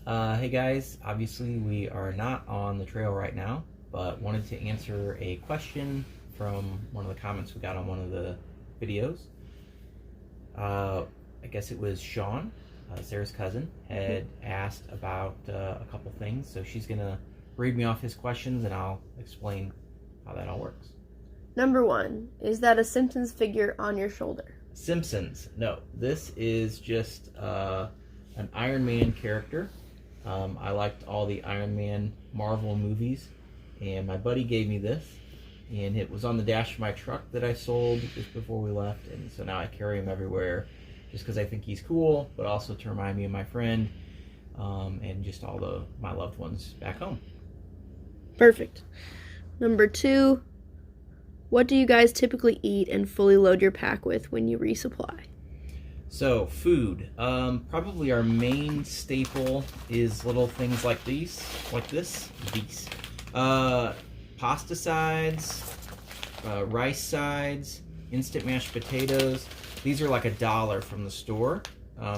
Hey guys, obviously we are not on the trail right now, but wanted to answer a question from one of the comments we got on one of the videos. I guess it was Sean, Sarah's cousin, had asked about a couple things, so she's gonna read me off his questions and I'll explain how that all works. Number 1, is that a Simpsons figure on your shoulder? Simpsons. No, this is just an Iron Man character. I liked all the Iron Man Marvel movies, and my buddy gave me this, and it was on the dash of my truck that I sold just before we left, and so now I carry him everywhere just because I think he's cool, but also to remind me of my friend and just all my loved ones back home. Perfect. Number 2, what do you guys typically eat and fully load your pack with when you resupply? So, food. Probably our main staple is little things like these. Pasta sides, rice sides, instant mashed potatoes. These are like $1 from the store.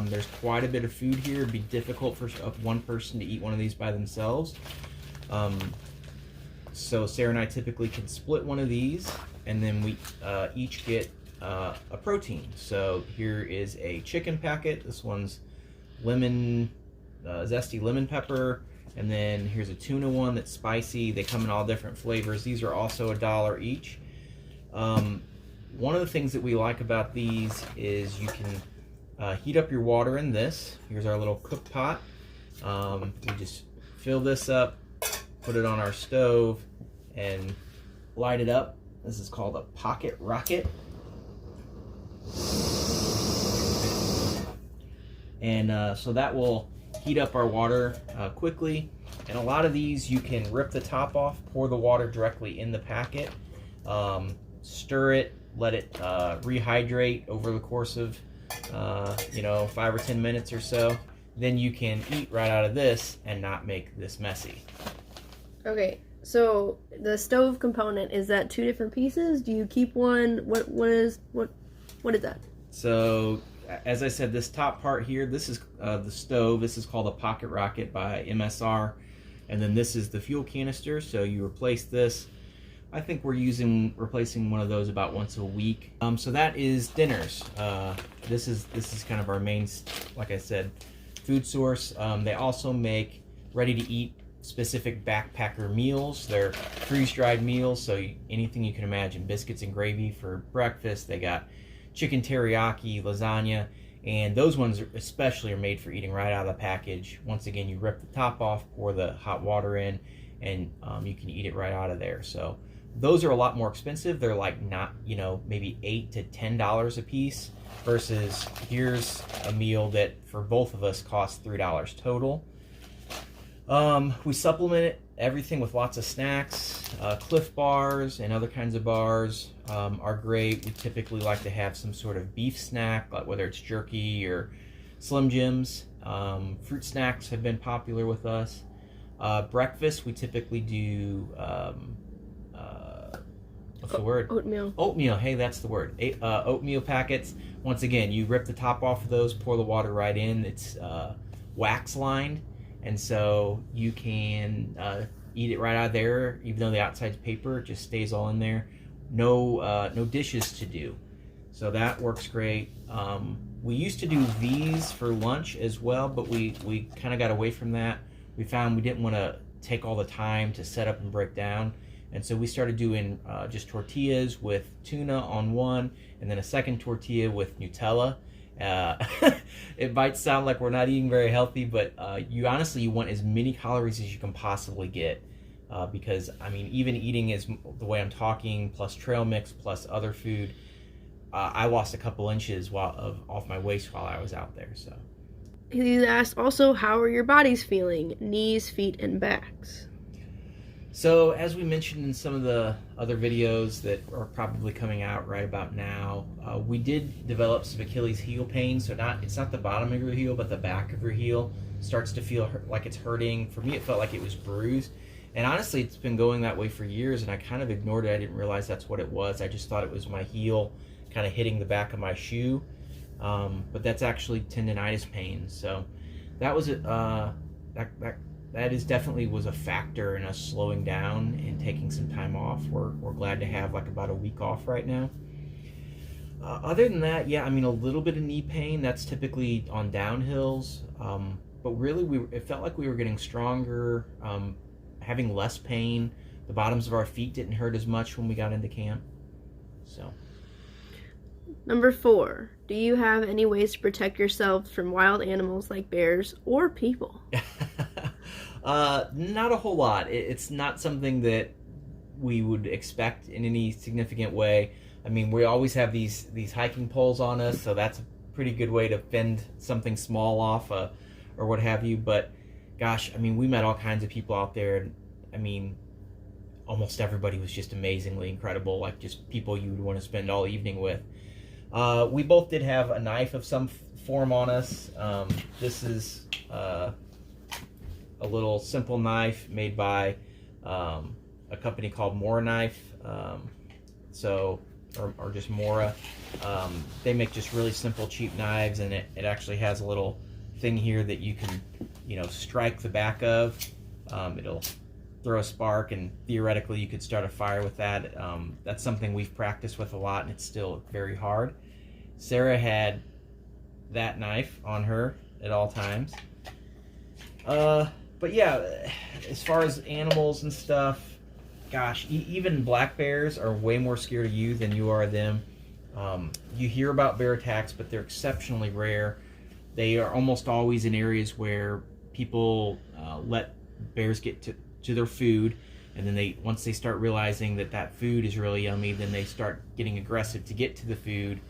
There's quite a bit of food here. It'd be difficult for one person to eat one of these by themselves. So Sarah and I typically can split one of these, and then we each get a protein. So here is a chicken packet. This one's zesty lemon pepper, and then here's a tuna one that's spicy. They come in all different flavors. These are also $1 each. One of the things that we like about these is you can heat up your water in this. Here's our little cook pot. We just fill this up, put it on our stove, and light it up. This is called a pocket rocket. And so that will heat up our water quickly. And a lot of these you can rip the top off, pour the water directly in the packet, stir it, let it rehydrate over the course of 5 or 10 minutes or so. Then you can eat right out of this and not make this messy. Okay, so the stove component, is that 2 different pieces? Do you keep one? What is that? So, as I said, this top part here, this is the stove. This is called a Pocket Rocket by MSR. And then this is the fuel canister. So you replace this. I think we're replacing one of those about once a week. So that is dinners. This is kind of our main, like I said, food source. They also make ready-to-eat specific backpacker meals. They're freeze-dried meals, so anything you can imagine. Biscuits and gravy for breakfast. They got chicken teriyaki, lasagna, and those ones especially are made for eating right out of the package. Once again, you rip the top off, pour the hot water in, and you can eat it right out of there. So those are a lot more expensive. They're like maybe $8 to $10 a piece, versus here's a meal that for both of us costs $3 total. We supplement everything with lots of snacks. Cliff bars and other kinds of bars are great. We typically like to have some sort of beef snack, like whether it's jerky or Slim Jims. Fruit snacks have been popular with us. Breakfast, we typically do, what's the word? Oatmeal. Oatmeal, hey, that's the word. Oatmeal packets. Once again, you rip the top off of those, pour the water right in. It's wax lined. And so you can eat it right out of there, even though the outside's paper, it just stays all in there. No dishes to do. So that works great. We used to do these for lunch as well, but we kind of got away from that. We found we didn't want to take all the time to set up and break down. And so we started doing just tortillas with tuna on one, and then a second tortilla with Nutella. It might sound like we're not eating very healthy, but you want as many calories as you can possibly get, because I mean, even eating is the way I'm talking, plus trail mix, plus other food, I lost a couple inches off my waist while I was out there. So He asked also, how are your bodies feeling? Knees, feet, and backs. So, as we mentioned in some of the other videos that are probably coming out right about now, we did develop some Achilles heel pain. So it's not the bottom of your heel, but the back of your heel starts to feel like it's hurting. For me, it felt like it was bruised. And honestly, it's been going that way for years, and I kind of ignored it. I didn't realize that's what it was. I just thought it was my heel kind of hitting the back of my shoe. But that's actually tendonitis pain. So that was that is definitely was a factor in us slowing down and taking some time off. We're glad to have like about a week off right now. Other than that, yeah, I mean, a little bit of knee pain. That's typically on downhills. But really, it felt like we were getting stronger, having less pain. The bottoms of our feet didn't hurt as much when we got into camp. So. Number 4, do you have any ways to protect yourselves from wild animals like bears or people? Not a whole lot. It's not something that we would expect in any significant way. I mean, we always have these hiking poles on us, so that's a pretty good way to fend something small off, or what have you. But gosh, I mean, we met all kinds of people out there. And, I mean, almost everybody was just amazingly incredible, like just people you would want to spend all evening with. We both did have a knife of some form on us. This is a little simple knife made by a company called Mora Knife, or just Mora. They make just really simple, cheap knives, and it actually has a little thing here that you can, strike the back of. It'll throw a spark, and theoretically you could start a fire with that. That's something we've practiced with a lot, and it's still very hard. Sarah had that knife on her at all times. But yeah, as far as animals and stuff, gosh, even black bears are way more scared of you than you are of them. You hear about bear attacks, but they're exceptionally rare. They are almost always in areas where people let bears get to their food, and then once they start realizing that food is really yummy, then they start getting aggressive to get to the food.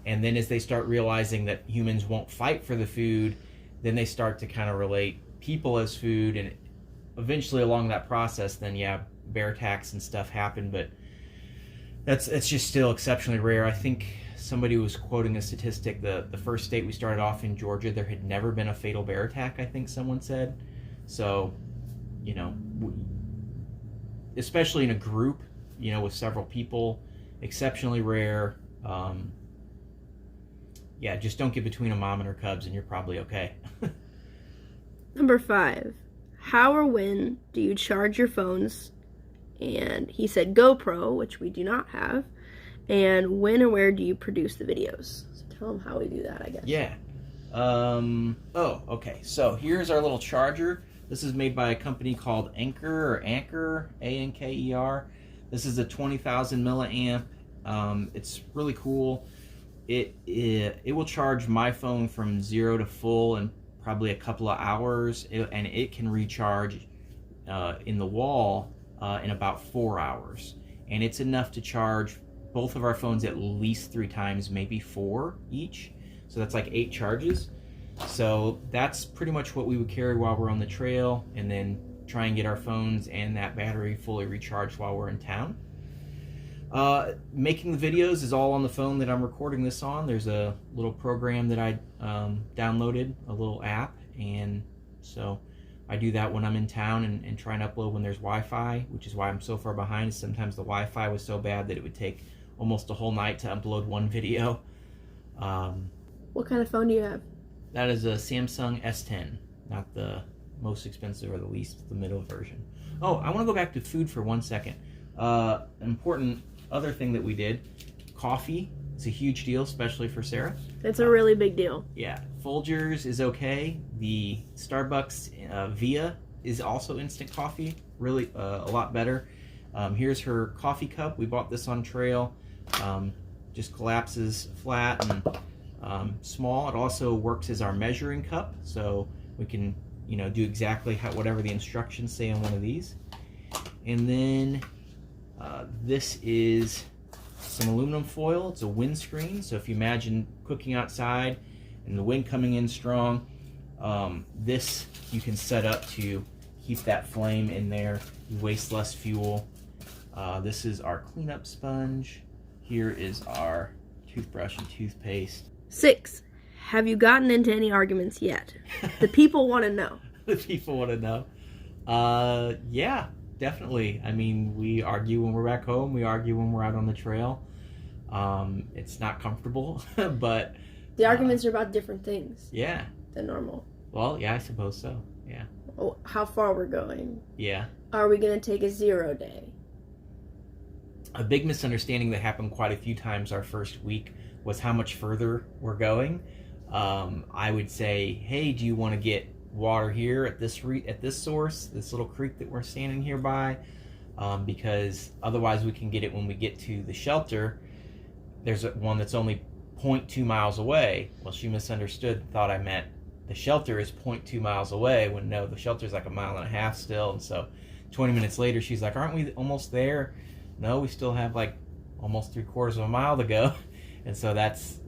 And then as they start realizing that humans won't fight for the food, then they start to kind of relate people as food, and eventually along that process, then yeah, bear attacks and stuff happen, but it's just still exceptionally rare. I think somebody was quoting a statistic, the first state we started off in, Georgia, there had never been a fatal bear attack, I think someone said. So, especially in a group, with several people, exceptionally rare. Yeah, just don't get between a mom and her cubs and you're probably okay. Number 5, how or when do you charge your phones? And he said GoPro, which we do not have. And when or where do you produce the videos? So tell him how we do that, I guess. Yeah. Okay. So here's our little charger. This is made by a company called Anker, Anker. This is a 20,000 milliamp. It's really cool. It will charge my phone from 0 to full in probably a couple of hours, and it can recharge in the wall in about 4 hours. And it's enough to charge both of our phones at least 3 times, maybe 4 each. So that's like 8 charges. So that's pretty much what we would carry while we're on the trail, and then try and get our phones and that battery fully recharged while we're in town. Making the videos is all on the phone that I'm recording this on. There's a little program that I downloaded, a little app, and so I do that when I'm in town and try and upload when there's Wi-Fi, which is why I'm so far behind. Sometimes the Wi-Fi was so bad that it would take almost a whole night to upload one video. What kind of phone do you have? That is a Samsung S10, not the most expensive or the least, the middle version. Oh, I want to go back to food for 1 second. An important other thing that we did, coffee. It's a huge deal, especially for Sarah. It's a really big deal. Yeah, Folgers is okay. The Starbucks Via is also instant coffee, really a lot better. Here's her coffee cup. We bought this on trail. Just collapses flat and small. It also works as our measuring cup, so we can do exactly whatever the instructions say on one of these. And then this is some aluminum foil. It's a windscreen, so if you imagine cooking outside and the wind coming in strong, this you can set up to keep that flame in there. You waste less fuel. This is our cleanup sponge. Here is our toothbrush and toothpaste. 6, have you gotten into any arguments yet? The people want to know. The people want to know. Yeah, definitely. I mean, we argue when we're back home. We argue when we're out on the trail. It's not comfortable, but... The arguments are about different things. Yeah. Than normal. Well, yeah, I suppose so. Yeah. how far we're going. Yeah. Are we going to take a 0 day? A big misunderstanding that happened quite a few times our first week was how much further we're going. I would say, hey, do you want to get water here at this source, this little creek that we're standing here by? Because otherwise we can get it when we get to the shelter. There's one that's only 0.2 miles away. Well, she misunderstood, thought I meant the shelter is 0.2 miles away, when no, the shelter's like 1.5 miles still. And so 20 minutes later, she's like, aren't we almost there? No, we still have like almost 3/4 of a mile to go. And so that's,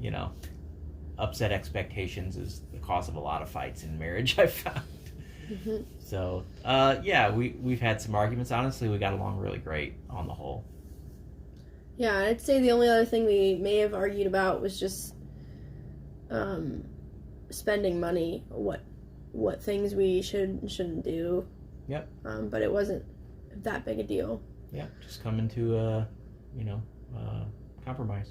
upset expectations is the cause of a lot of fights in marriage, I've found. Mm-hmm. So, we've had some arguments. Honestly, we got along really great on the whole. Yeah, I'd say the only other thing we may have argued about was just spending money, what things we should and shouldn't do. Yep. But it wasn't that big a deal. Yeah, just coming to a compromise.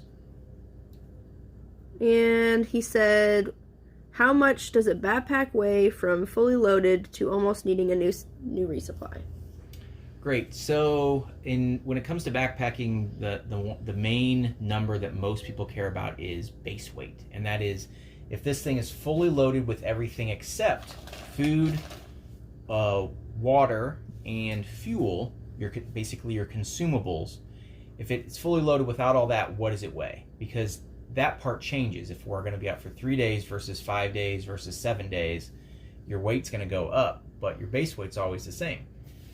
And he said, how much does a backpack weigh from fully loaded to almost needing a new resupply? Great. So when it comes to backpacking, the main number that most people care about is base weight. And that is, if this thing is fully loaded with everything except food, water, and fuel, basically your consumables, if it's fully loaded without all that, what does it weigh? Because that part changes. If we're going to be out for 3 days versus 5 days versus 7 days, your weight's going to go up, but your base weight's always the same.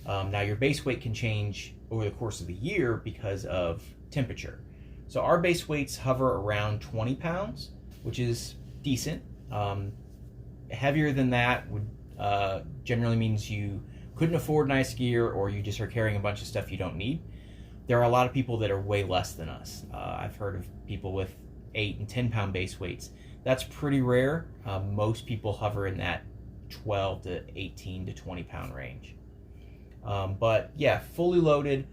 Now your base weight can change over the course of the year because of temperature. So our base weights hover around 20 pounds, which is decent. Heavier than that would generally means you couldn't afford nice gear, or you just are carrying a bunch of stuff you don't need. There are a lot of people that are way less than us. I've heard of people with 8 and 10 pound base weights. That's pretty rare. Most people hover in that 12 to 18 to 20 pound range. But yeah, fully loaded,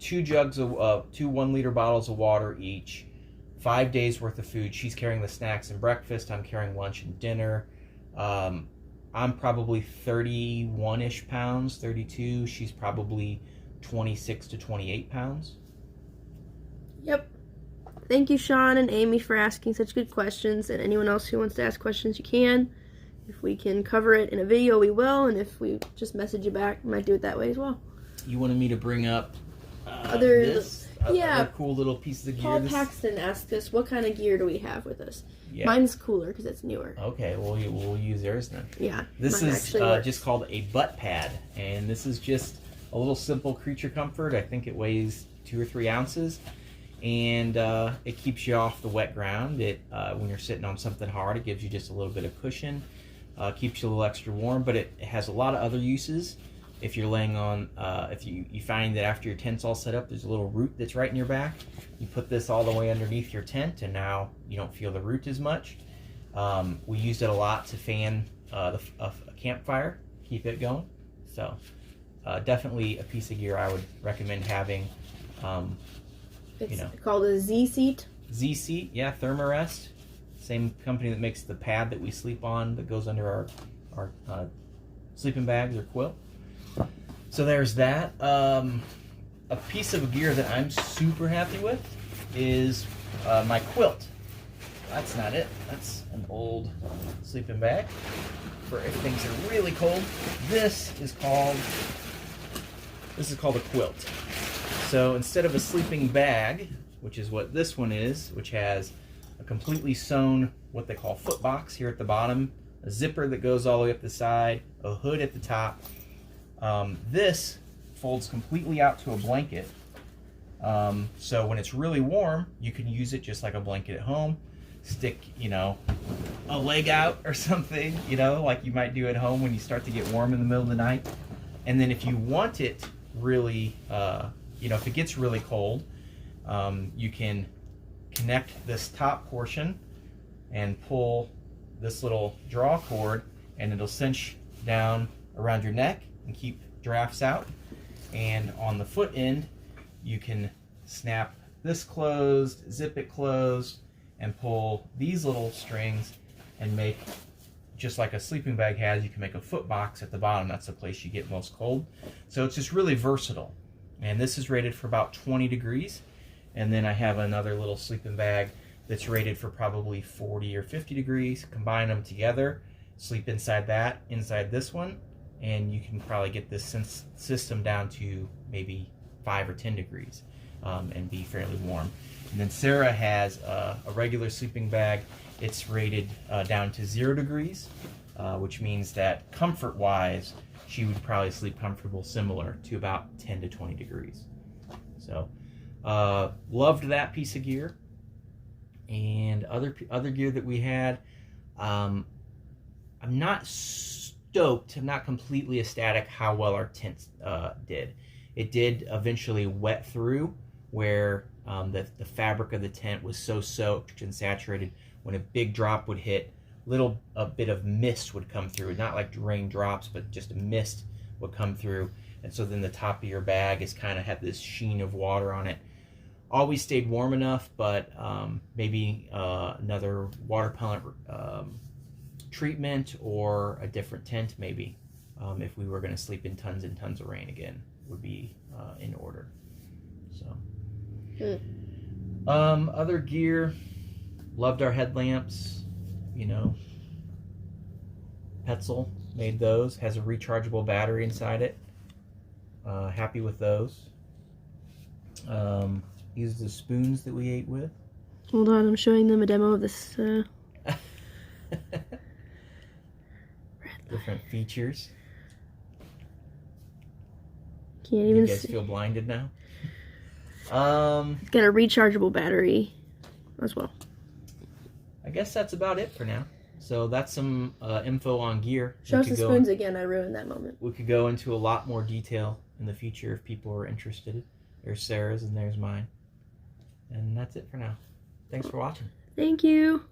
2 1 liter bottles of water each, 5 days worth of food. She's carrying the snacks and breakfast. I'm carrying lunch and dinner. I'm probably 31-ish pounds, 32. She's probably 26 to 28 pounds. Yep. Thank you, Sean and Amy, for asking such good questions. And anyone else who wants to ask questions, you can. If we can cover it in a video, we will. And if we just message you back, we might do it that way as well. You wanted me to bring up other cool little pieces of gear. Paul Paxton asked us, what kind of gear do we have with us? Yeah. Mine's cooler because it's newer. Okay, well, we'll use theirs then. Yeah. This is just called a butt pad. And this is just a little simple creature comfort. I think it weighs 2 or 3 ounces. And it keeps you off the wet ground. When you're sitting on something hard, it gives you just a little bit of cushion. Keeps you a little extra warm, but it has a lot of other uses. If you're laying on, if you find that after your tent's all set up, there's a little root that's right in your back. You put this all the way underneath your tent, and now you don't feel the root as much. We used it a lot to fan a campfire, keep it going. So definitely a piece of gear I would recommend having. It's called a Z-Seat. Z-Seat, yeah, Thermarest. Same company that makes the pad that we sleep on that goes under our sleeping bags or quilt. So there's that. A piece of gear that I'm super happy with is my quilt. That's not it. That's an old sleeping bag for if things are really cold. This is called a quilt. So instead of a sleeping bag, which is what this one is, which has a completely sewn, what they call foot box here at the bottom, a zipper that goes all the way up the side, a hood at the top. This folds completely out to a blanket. So when it's really warm, you can use it just like a blanket at home. Stick, a leg out or something, like you might do at home when you start to get warm in the middle of the night. And then if you want it really, if it gets really cold, you can connect this top portion and pull this little draw cord, and it'll cinch down around your neck and keep drafts out. And on the foot end, you can snap this closed, zip it closed, and pull these little strings and make just like a sleeping bag has, you can make a foot box at the bottom. That's the place you get most cold. So it's just really versatile. And this is rated for about 20 degrees. And then I have another little sleeping bag that's rated for probably 40 or 50 degrees. Combine them together, sleep inside that, inside this one, and you can probably get this system down to maybe 5 or 10 degrees and be fairly warm. And then Sarah has a regular sleeping bag. It's rated down to 0 degrees, which means that comfort-wise, she would probably sleep comfortable similar to about 10 to 20 degrees. So, loved that piece of gear. And other gear that we had, I'm not stoked, I'm not completely ecstatic how well our tent did. It did eventually wet through, where the fabric of the tent was so soaked and saturated, when a big drop would hit, a bit of mist would come through. Not like raindrops, but just a mist would come through. And so then the top of your bag is kind of had this sheen of water on it. Always stayed warm enough, but maybe another water repellent treatment or a different tent maybe, if we were going to sleep in tons and tons of rain again, would be in order. So, other gear, loved our headlamps, you know, Petzl made those, has a rechargeable battery inside it. Happy with those. These are the spoons that we ate with. Hold on, I'm showing them a demo of this. Different features. Can't even You guys see. feel blinded now? It's got a rechargeable battery as well. I guess that's about it for now. So that's some info on gear. Show us the spoons again. I ruined that moment. We could go into a lot more detail in the future if people are interested. There's Sarah's and there's mine. And that's it for now. Thanks for watching. Thank you.